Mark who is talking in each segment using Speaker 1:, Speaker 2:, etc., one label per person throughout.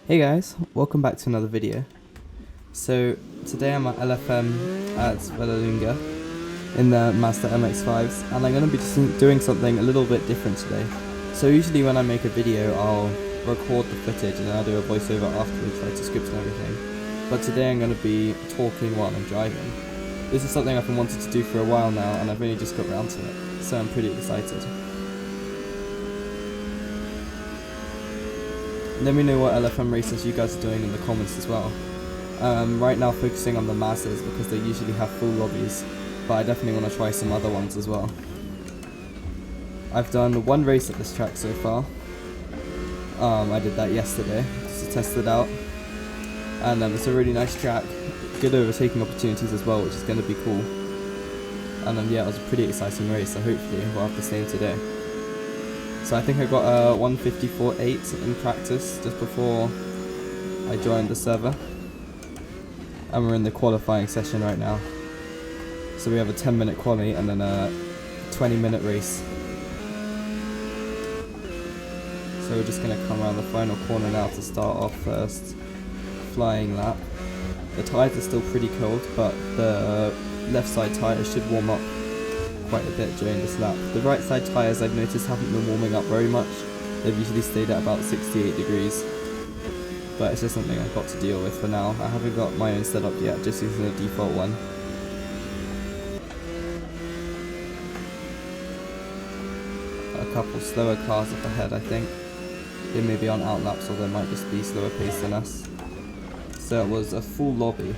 Speaker 1: Hey guys, welcome back to another video. So today I'm at LFM at Vallelunga in the Mazda MX-5s, and I'm going to be doing something a little bit different today. So usually when I make a video I'll record the footage and then I'll do a voiceover afterwards, like to scripts and everything. But today I'm going to be talking while I'm driving. This is something I've been wanting to do for a while now and I've only just got around to it, so I'm pretty excited. Let me know what LFM races you guys are doing in the comments as well. Right now focusing on the Mazdas because they usually have full lobbies, but I definitely want to try some other ones as well. I've done one race at this track so far. I did that yesterday just to test it out, and it's a really nice track, good overtaking opportunities as well, which is going to be cool. And yeah, it was a pretty exciting race, so hopefully we'll have the same today. So I think I got a 154.8 in practice just before I joined the server. And we're in the qualifying session right now. So we have a 10-minute quali and then a 20-minute race. So we're just going to come around the final corner now to start off first flying lap. The tyres are still pretty cold, but the left side tyres should warm up quite a bit during this lap. The right side tyres I've noticed haven't been warming up very much. They've usually stayed at about 68 degrees. But it's just something I've got to deal with for now. I haven't got my own setup yet, just using the default one. A couple slower cars up ahead, I think. They may be on outlaps or they might just be slower paced than us. So it was a full lobby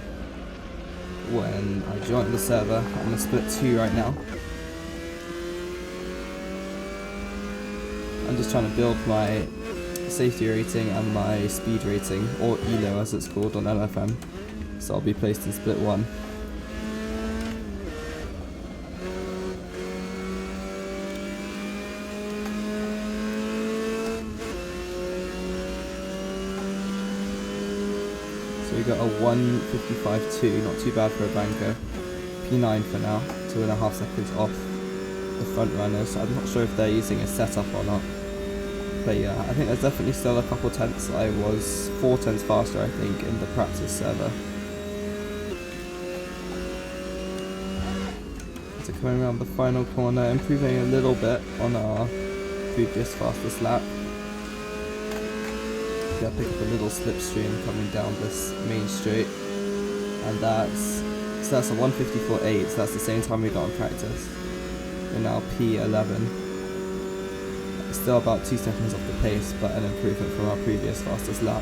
Speaker 1: when I joined the server. I'm in split 2 right now. I'm just trying to build my safety rating and my speed rating, or ELO as it's called on LFM, so I'll be placed in split 1. So we got a 155.2, not too bad for a banker. P9 for now, 2.5 seconds off the front runners. I'm not sure if they're using a setup or not. But yeah, I think there's definitely still a couple tenths. I was 4 tenths faster, I think, in the practice server. So coming around the final corner, improving a little bit on our previous fastest lap. Yeah, pick up a little slipstream coming down this main straight, and that's a 154.8. So that's the same time we got in practice. We're now P11. Still about 2 seconds off the pace, but an improvement from our previous fastest lap.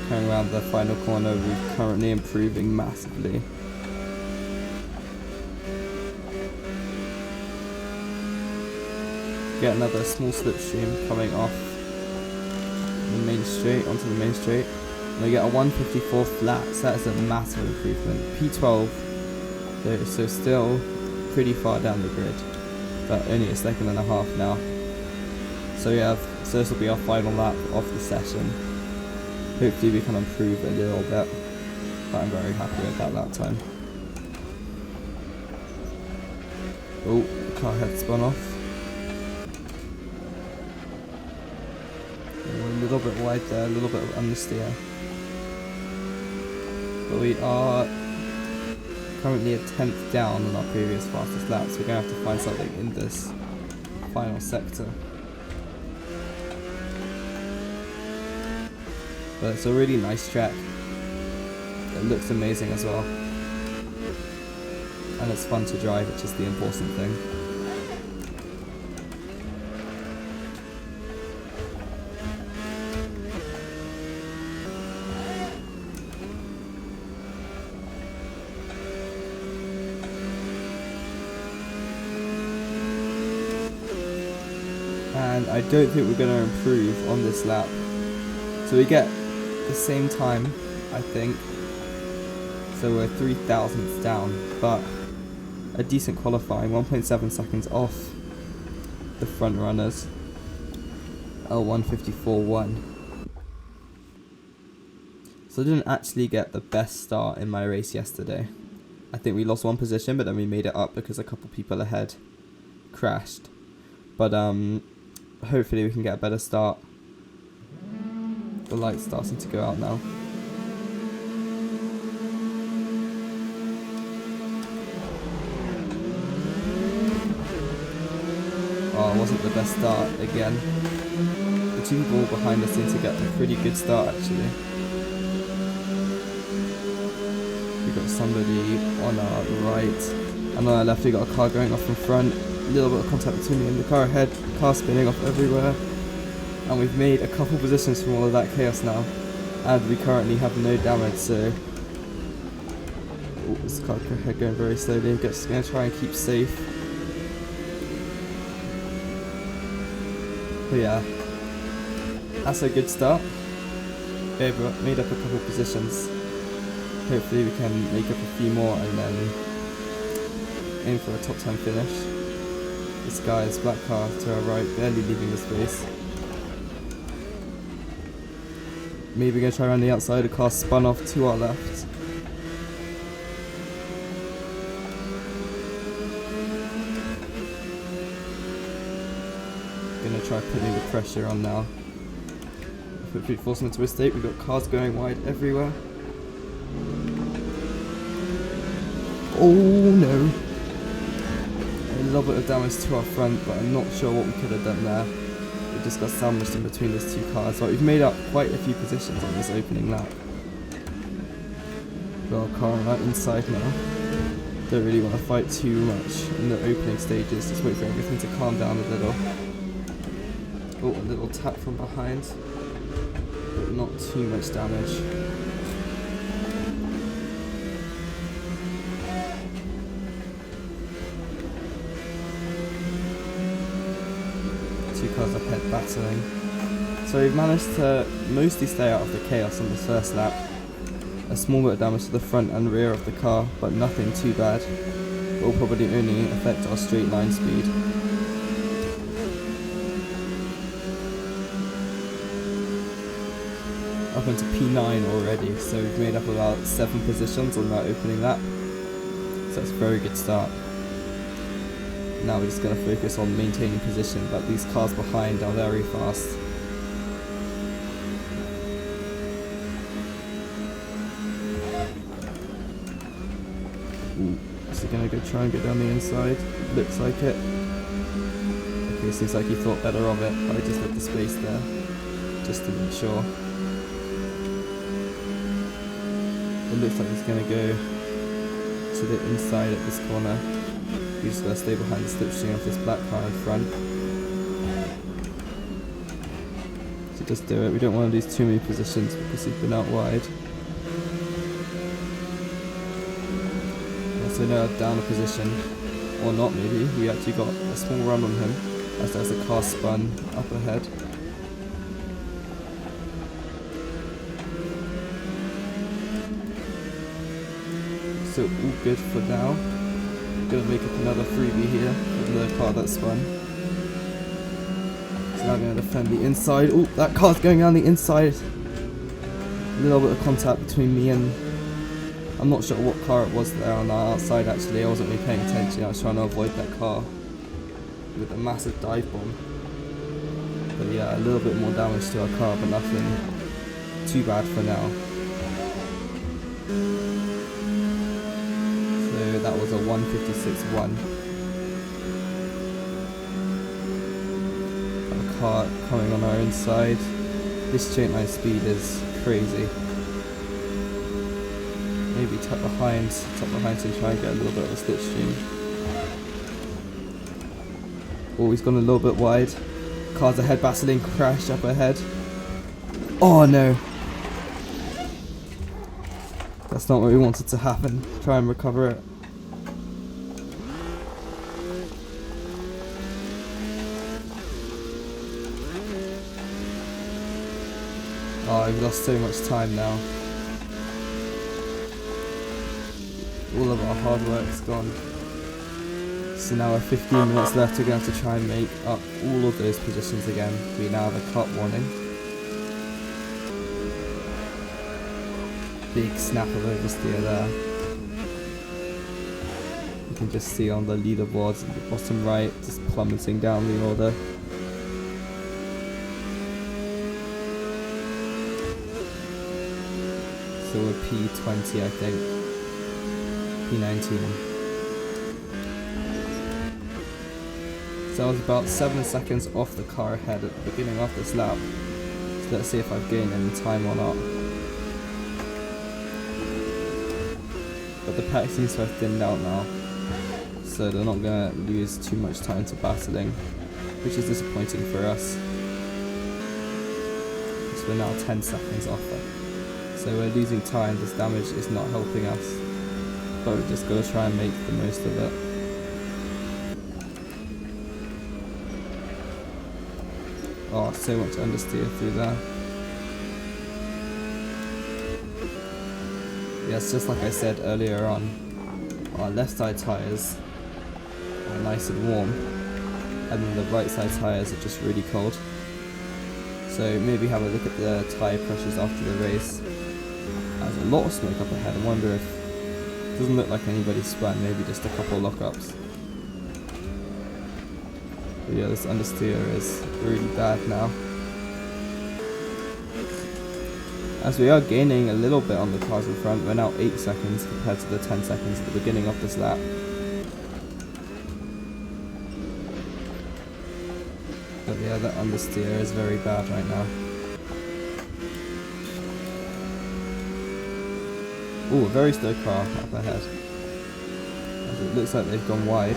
Speaker 1: Coming around the final corner, we're currently improving massively. Get another small slipstream coming off the main straight onto the main straight. And we get a 154 flat, so that's a massive improvement. P12, though, so still pretty far down the grid, but only a second and a half now. So this will be our final lap of the session. Hopefully we can improve a little bit, but I'm very happy with that lap time. Oh, the car had spun off. We're a little bit wide there, a little bit of understeer. But we are currently a 10th down on our previous fastest lap, so we're going to have to find something in this final sector. But it's a really nice track. It looks amazing as well. And it's fun to drive, which is the important thing. And I don't think we're going to improve on this lap. So we get the same time, I think. So we're 3 thousandths down, but a decent qualifying, 1.7 seconds off the front runners. L154.1. So I didn't actually get the best start in my race yesterday. I think we lost 1 position, but then we made it up because a couple people ahead crashed. But hopefully we can get a better start The light's starting to go out now. Oh, it wasn't the best start again. The two people behind us seem to get a pretty good start actually. We got somebody on our right, and on our left we got a car going off in front. A little bit of contact between me and the car ahead, car spinning off everywhere. And we've made a couple positions from all of that chaos now. And we currently have no damage, so... Oh, this car ahead going very slowly. I'm just going to try and keep safe. But yeah, that's a good start. We've made up a couple positions. Hopefully we can make up a few more and then aim for a top 10 finish. This guy's black car to our right, barely leaving the space. Maybe going to try around the outside, the car spun off to our left. Going to try putting the pressure on now. If we force them into a mistake, we've got cars going wide everywhere. Oh no! A little bit of damage to our front, but I'm not sure what we could have done there. We just got sandwiched in between these two cars, but we've made up quite a few positions on this opening lap. Got our car right inside now. Don't really want to fight too much in the opening stages, just wait for everything to calm down a little. Oh, a little tap from behind, but not too much damage. Two cars ahead battling. So we've managed to mostly stay out of the chaos on this first lap. A small bit of damage to the front and rear of the car, but nothing too bad. It will probably only affect our straight line speed. Up into P9 already, so we've made up about 7 positions on that opening lap. So that's a very good start. Now we're just going to focus on maintaining position, but these cars behind are very fast. Ooh, is he going to go try and go down the inside? Looks like it. Okay, seems like he thought better of it, but I just left the space there, just to make sure. It looks like he's going to go to the inside at this corner. He's just going to stay behind the slipstream of this black car in front. So just do it. We don't want to lose too many positions because he's been out wide. Yeah, so now down a position, or not maybe. We actually got a small run on him as there's a car spun up ahead. So all good for now. Gonna make up another freebie here with the car that spun. So now I'm gonna defend the inside. Oh, that car's going down the inside. A little bit of contact between me and... I'm not sure what car it was there on the outside actually. I wasn't really paying attention. I was trying to avoid that car with a massive dive bomb. But yeah, a little bit more damage to our car, but nothing too bad for now. That was a 156.1. A car coming on our inside. This straight line speed is crazy. Maybe top behind to try and get a little bit of a slipstream. Oh, he's gone a little bit wide. Cars ahead battling, crash up ahead. Oh no! That's not what we wanted to happen. Try and recover it. Oh, I've lost so much time now. All of our hard work's gone. So now with 15 minutes left, we're going to have to try and make up all of those positions again. We now have a cut warning. Big snap of oversteer there. You can just see on the leaderboards in the bottom right, just plummeting down the order. to a P20, I think. P19. So I was about 7 seconds off the car ahead at the beginning of this lap. So let's see if I've gained any time or not. But the pack seems to have thinned out now, so they're not going to lose too much time to battling, which is disappointing for us. So we're now 10 seconds off it. So we're losing time, this damage is not helping us, but we've just got to try and make the most of it. Oh, so much understeer through there. Yes, just like I said earlier on, our left side tyres are nice and warm, and then the right side tyres are just really cold. So maybe have a look at the tyre pressures after the race. There's a lot of smoke up ahead. I wonder if it doesn't look like anybody spun, maybe just a couple lockups. But yeah, this understeer is really bad now. As we are gaining a little bit on the cars in front, we're now 8 seconds compared to the 10 seconds at the beginning of this lap. But yeah, that understeer is very bad right now. Ooh, a very slow car up ahead. As it looks like they've gone wide.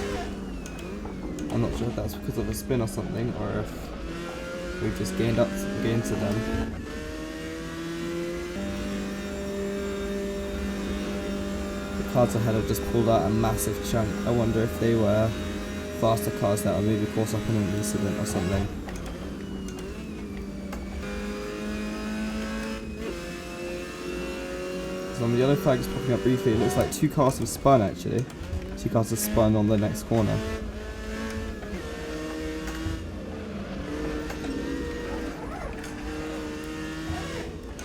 Speaker 1: I'm not sure if that's because of a spin or something, or if we've just gained to them. The cars ahead have just pulled out a massive chunk. I wonder if they were faster cars that were maybe caught up in an incident or something. So on the yellow flag is popping up briefly. It looks like 2 cars have spun actually. 2 cars have spun on the next corner.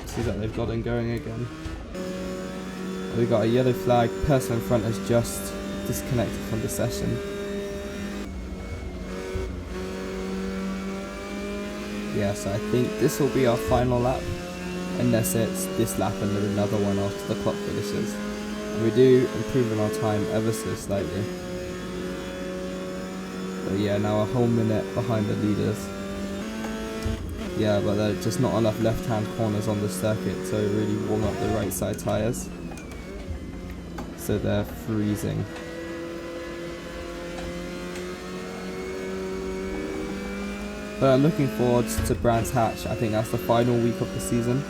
Speaker 1: See that they've got them going again. We've got a yellow flag. Person in front has just disconnected from the session. Yeah, so I think this will be our final lap, unless it's this lap and then another one after the clock finishes. And we do improve on our time ever so slightly. But yeah, now a whole minute behind the leaders. Yeah, but there are just not enough left-hand corners on the circuit to really warm up the right side tyres. So they're freezing. But I'm looking forward to Brands Hatch. I think that's the final week of the season,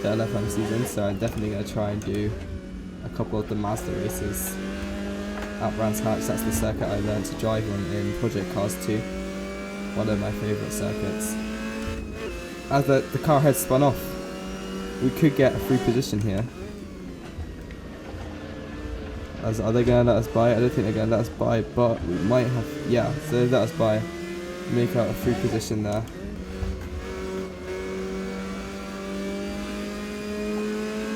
Speaker 1: the LFM season, so I'm definitely going to try and do a couple of the Mazda races at Brands Hatch. That's the circuit I learned to drive on in Project Cars 2, one of my favourite circuits. As the car had spun off, we could get a free position here. Are they going to let us buy? I don't think they're going to let us buy, but we might have. Yeah, so they let us buy. Make out a free position there.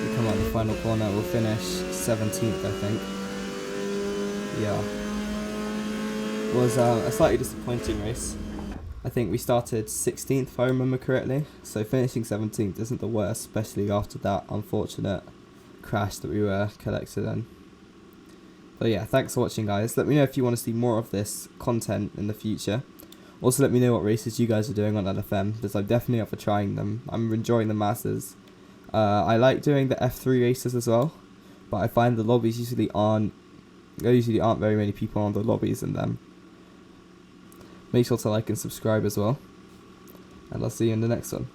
Speaker 1: We come out the final corner, we'll finish 17th, I think. Yeah. It was a slightly disappointing race. I think we started 16th, if I remember correctly. So finishing 17th isn't the worst, especially after that unfortunate crash that we were collected in. But yeah, thanks for watching, guys. Let me know if you want to see more of this content in the future. Also, let me know what races you guys are doing on LFM, because I'm definitely up for trying them. I'm enjoying the masses. I like doing the F3 races as well, but I find the lobbies usually aren't very many people on the lobbies in them. Make sure to like and subscribe as well, and I'll see you in the next one.